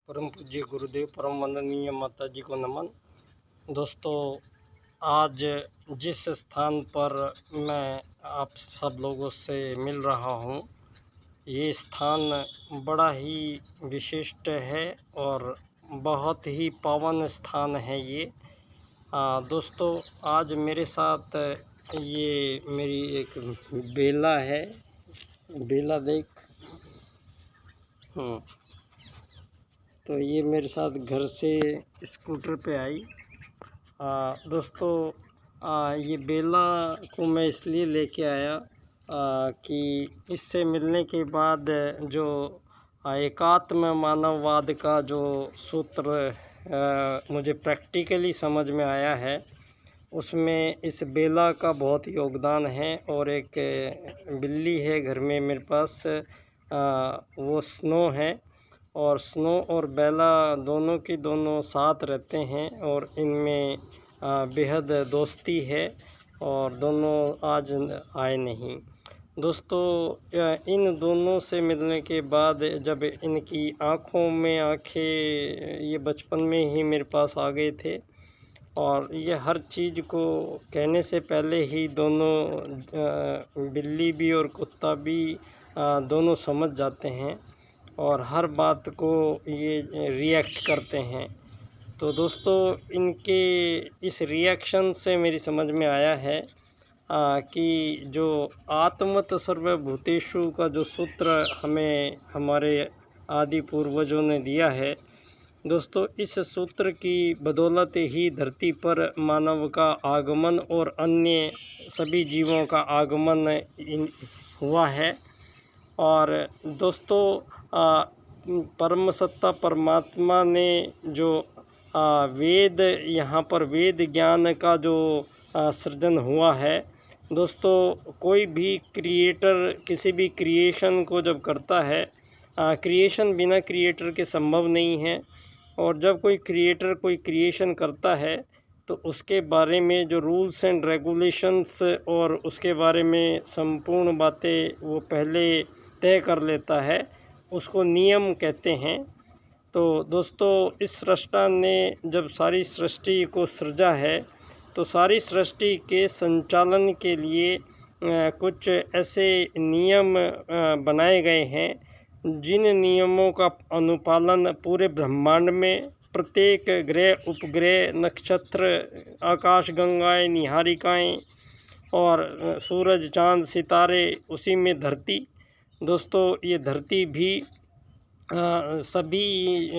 परम पूज्य गुरुदेव परम वंदनीय माता जी को नमन। दोस्तों, आज जिस स्थान पर मैं आप सब लोगों से मिल रहा हूँ, ये स्थान बड़ा ही विशिष्ट है और बहुत ही पावन स्थान है ये। दोस्तों, आज मेरे साथ ये मेरी एक बेला है। बेला देख। तो ये मेरे साथ घर से स्कूटर पे आई। दोस्तों, ये बेला को मैं इसलिए लेके आया कि इससे मिलने के बाद जो एकात्म मानववाद का जो सूत्र मुझे प्रैक्टिकली समझ में आया है, उसमें इस बेला का बहुत योगदान है। और एक बिल्ली है घर में मेरे पास, वो स्नो है। और स्नो और बेला दोनों की दोनों साथ रहते हैं और इनमें बेहद दोस्ती है और दोनों आज आए नहीं। दोस्तों, इन दोनों से मिलने के बाद जब इनकी आँखों में आँखें ये बचपन में ही मेरे पास आ गए थे और ये हर चीज़ को कहने से पहले ही दोनों बिल्ली भी और कुत्ता भी दोनों समझ जाते हैं और हर बात को ये रिएक्ट करते हैं। तो दोस्तों, इनके इस रिएक्शन से मेरी समझ में आया है कि जो आत्मत सर्वभूतेषु का जो सूत्र हमें हमारे आदि पूर्वजों ने दिया है, दोस्तों, इस सूत्र की बदौलत ही धरती पर मानव का आगमन और अन्य सभी जीवों का आगमन हुआ है। और दोस्तों, परम सत्ता परमात्मा ने जो वेद यहाँ पर वेद ज्ञान का जो सृजन हुआ है, दोस्तों, कोई भी क्रिएटर किसी भी क्रिएशन को जब करता है, क्रिएशन बिना क्रिएटर के संभव नहीं है। और जब कोई क्रिएटर कोई क्रिएशन करता है तो उसके बारे में जो रूल्स एंड रेगुलेशंस और उसके बारे में संपूर्ण बातें वो पहले तय कर लेता है, उसको नियम कहते हैं। तो दोस्तों, इस सृष्टा ने जब सारी सृष्टि को सृजा है तो सारी सृष्टि के संचालन के लिए कुछ ऐसे नियम बनाए गए हैं, जिन नियमों का अनुपालन पूरे ब्रह्मांड में प्रत्येक ग्रह, उपग्रह, नक्षत्र, आकाश गंगाएं, निहारिकाएं और सूरज, चांद, सितारे, उसी में धरती। दोस्तों, ये धरती भी सभी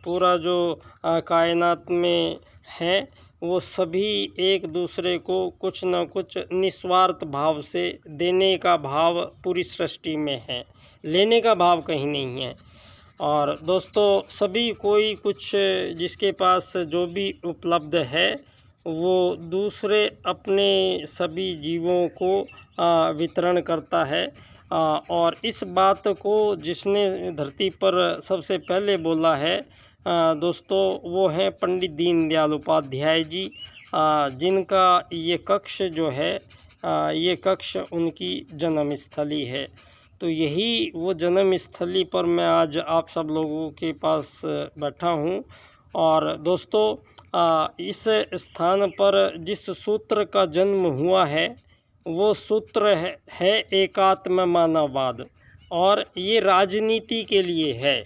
पूरा जो कायनात में है, वो सभी एक दूसरे को कुछ न कुछ निस्वार्थ भाव से देने का भाव पूरी सृष्टि में है, लेने का भाव कहीं नहीं है। और दोस्तों, सभी कोई कुछ जिसके पास जो भी उपलब्ध है वो दूसरे अपने सभी जीवों को वितरण करता है। और इस बात को जिसने धरती पर सबसे पहले बोला है, दोस्तों, वो हैं पंडित दीनदयाल उपाध्याय जी, जिनका ये कक्ष जो है, ये कक्ष उनकी जन्मस्थली है। तो यही वो जन्मस्थली पर मैं आज आप सब लोगों के पास बैठा हूँ। और दोस्तों, इस स्थान पर जिस सूत्र का जन्म हुआ है, वो सूत्र है एकात्म मानववाद। और ये राजनीति के लिए है।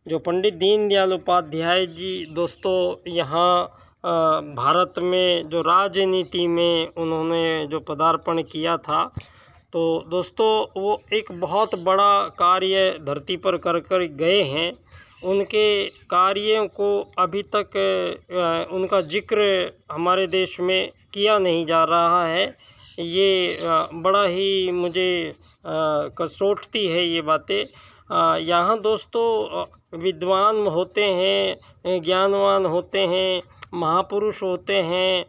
जो पंडित दीनदयाल उपाध्याय जी, दोस्तों, यहाँ भारत में जो राजनीति में उन्होंने जो पदार्पण किया था, तो दोस्तों, वो एक बहुत बड़ा कार्य धरती पर कर गए हैं। उनके कार्यों को अभी तक उनका जिक्र हमारे देश में किया नहीं जा रहा है। ये बड़ा ही मुझे कसौटती है ये बातें। यहाँ दोस्तों, विद्वान होते हैं, ज्ञानवान होते हैं, महापुरुष होते हैं,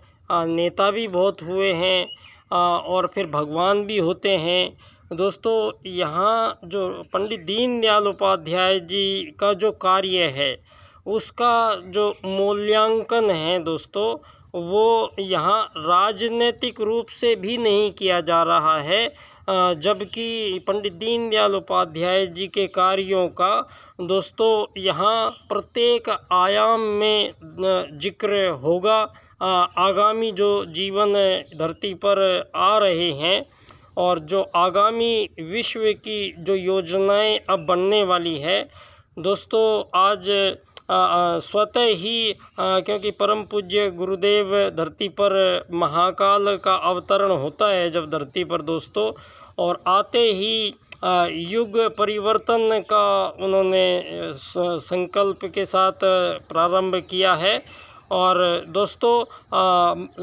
नेता भी बहुत हुए हैं, और फिर भगवान भी होते हैं। दोस्तों, यहाँ जो पंडित दीनदयाल उपाध्याय जी का जो कार्य है, उसका जो मूल्यांकन है दोस्तों, वो यहाँ राजनीतिक रूप से भी नहीं किया जा रहा है, जबकि पंडित दीनदयाल उपाध्याय जी के कार्यों का दोस्तों यहाँ प्रत्येक आयाम में जिक्र होगा। आगामी जो जीवन धरती पर आ रहे हैं और जो आगामी विश्व की जो योजनाएं अब बनने वाली है दोस्तों, आज स्वतः ही क्योंकि परम पूज्य गुरुदेव धरती पर महाकाल का अवतरण होता है जब धरती पर दोस्तों, और आते ही युग परिवर्तन का उन्होंने संकल्प के साथ प्रारंभ किया है। और दोस्तों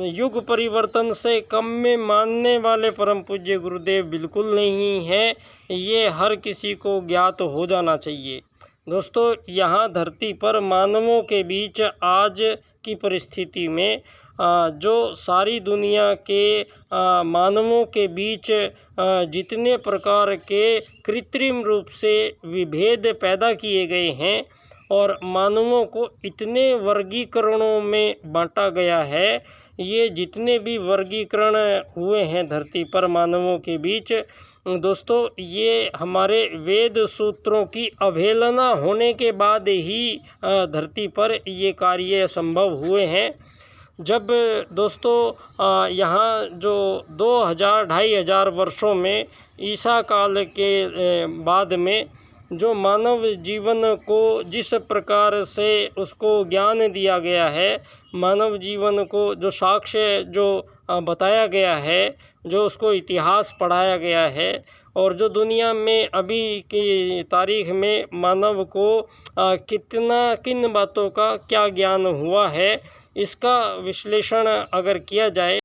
युग परिवर्तन से कम में मानने वाले परम पूज्य गुरुदेव बिल्कुल नहीं है, ये हर किसी को ज्ञात हो जाना चाहिए। दोस्तों यहाँ धरती पर मानवों के बीच आज की परिस्थिति में जो सारी दुनिया के मानवों के बीच जितने प्रकार के कृत्रिम रूप से विभेद पैदा किए गए हैं और मानवों को इतने वर्गीकरणों में बांटा गया है, ये जितने भी वर्गीकरण हुए हैं धरती पर मानवों के बीच दोस्तों, ये हमारे वेद सूत्रों की अवहेलना होने के बाद ही धरती पर ये कार्य संभव हुए हैं। जब दोस्तों यहाँ जो 2000-2500 वर्षों में ईसा काल के बाद में जो मानव जीवन को जिस प्रकार से उसको ज्ञान दिया गया है, मानव जीवन को जो साक्ष्य जो बताया गया है, जो उसको इतिहास पढ़ाया गया है, और जो दुनिया में अभी की तारीख में मानव को किन बातों का क्या ज्ञान हुआ है, इसका विश्लेषण अगर किया जाए